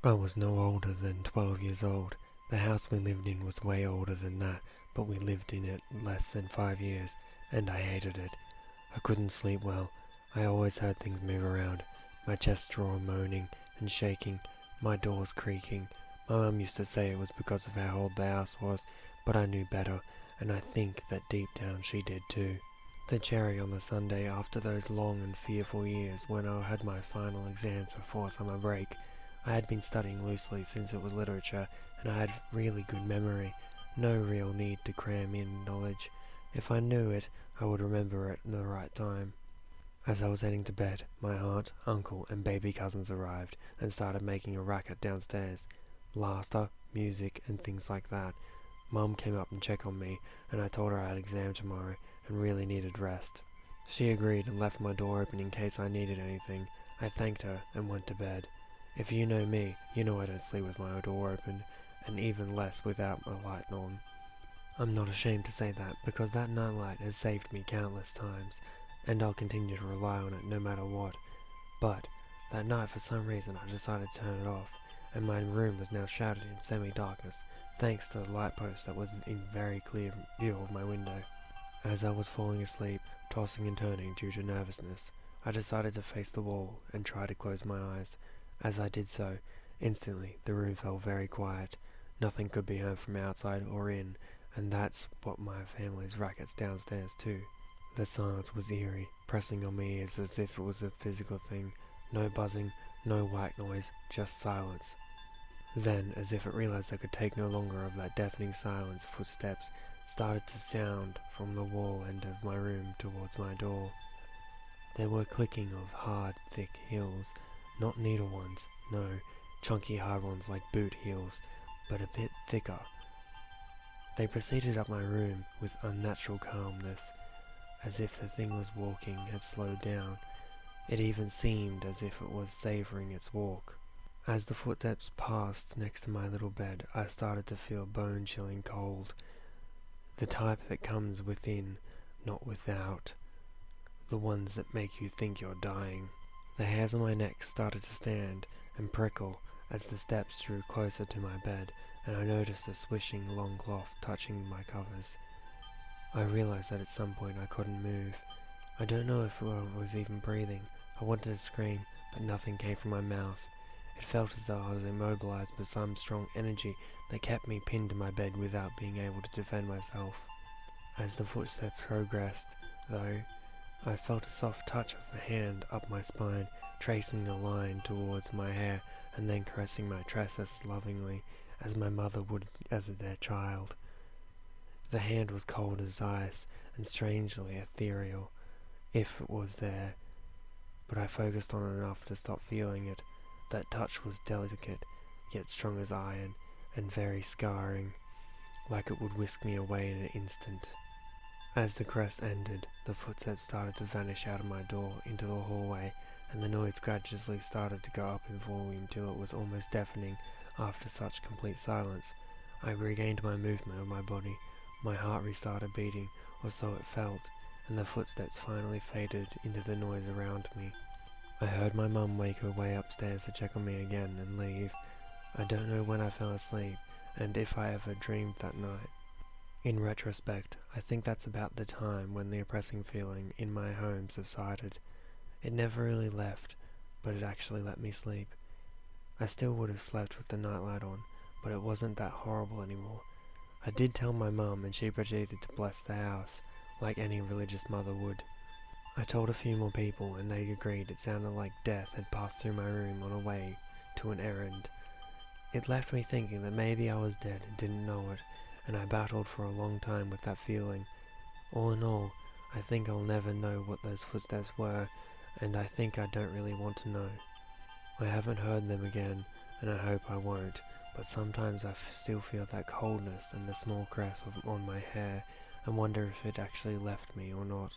I was no older than 12 years old. The house we lived in was way older than that, but we lived in it less than 5 years, and I hated it. I couldn't sleep well. I always heard things move around, my chest drawer moaning and shaking, my doors creaking. My mum used to say it was because of how old the house was, but I knew better, and I think that deep down she did too. The cherry on the Sunday after those long and fearful years when I had my final exams before summer break. I had been studying loosely since it was literature, and I had really good memory. No real need to cram in knowledge. If I knew it, I would remember it in the right time. As I was heading to bed, my aunt, uncle, and baby cousins arrived and started making a racket downstairs. Laughter, music, and things like that. Mum came up and checked on me, and I told her I had exam tomorrow and really needed rest. She agreed and left my door open in case I needed anything. I thanked her and went to bed. If you know me, you know I don't sleep with my door open, and even less without my light on. I'm not ashamed to say that, because that nightlight has saved me countless times, and I'll continue to rely on it no matter what. But that night, for some reason, I decided to turn it off, and my room was now shrouded in semi-darkness, thanks to the light post that was in very clear view of my window. As I was falling asleep, tossing and turning due to nervousness, I decided to face the wall and try to close my eyes. As I did so, instantly the room fell very quiet. Nothing could be heard from outside or in, and that's what my family's rackets downstairs too. The silence was eerie, pressing on my ears as if it was a physical thing. No buzzing, no white noise, just silence. Then, as if it realized I could take no longer of that deafening silence, footsteps started to sound from the wall end of my room towards my door. There were clicking of hard, thick heels. Not needle ones, no, chunky hard ones like boot heels, but a bit thicker. They proceeded up my room with unnatural calmness, as if the thing was walking had slowed down. It even seemed as if it was savouring its walk. As the footsteps passed next to my little bed, I started to feel bone-chilling cold. The type that comes within, not without. The ones that make you think you're dying. The hairs on my neck started to stand and prickle as the steps drew closer to my bed, and I noticed a swishing long cloth touching my covers. I realized that at some point I couldn't move. I don't know if I was even breathing. I wanted to scream, but nothing came from my mouth. It felt as though I was immobilized by some strong energy that kept me pinned to my bed without being able to defend myself. As the footsteps progressed, though, I felt a soft touch of a hand up my spine, tracing a line towards my hair and then caressing my tresses lovingly, as my mother would as their child. The hand was cold as ice and strangely ethereal, if it was there, but I focused on it enough to stop feeling it. That touch was delicate, yet strong as iron, and very scarring, like it would whisk me away in an instant. As the caress ended, the footsteps started to vanish out of my door into the hallway, and the noise gradually started to go up in volume till it was almost deafening. After such complete silence, I regained my movement of my body. My heart restarted beating, or so it felt, and the footsteps finally faded into the noise around me. I heard my mum make her way upstairs to check on me again and leave. I don't know when I fell asleep, and if I ever dreamed that night. In retrospect, I think that's about the time when the oppressing feeling in my home subsided. It never really left, but it actually let me sleep. I still would have slept with the nightlight on, but it wasn't that horrible anymore. I did tell my mum, and she proceeded to bless the house, like any religious mother would. I told a few more people, and they agreed it sounded like death had passed through my room on a way to an errand. It left me thinking that maybe I was dead and didn't know it, and I battled for a long time with that feeling. All in all, I think I'll never know what those footsteps were, and I think I don't really want to know. I haven't heard them again, and I hope I won't, but sometimes I still feel that coldness and the small caress on my hair, and wonder if it actually left me or not.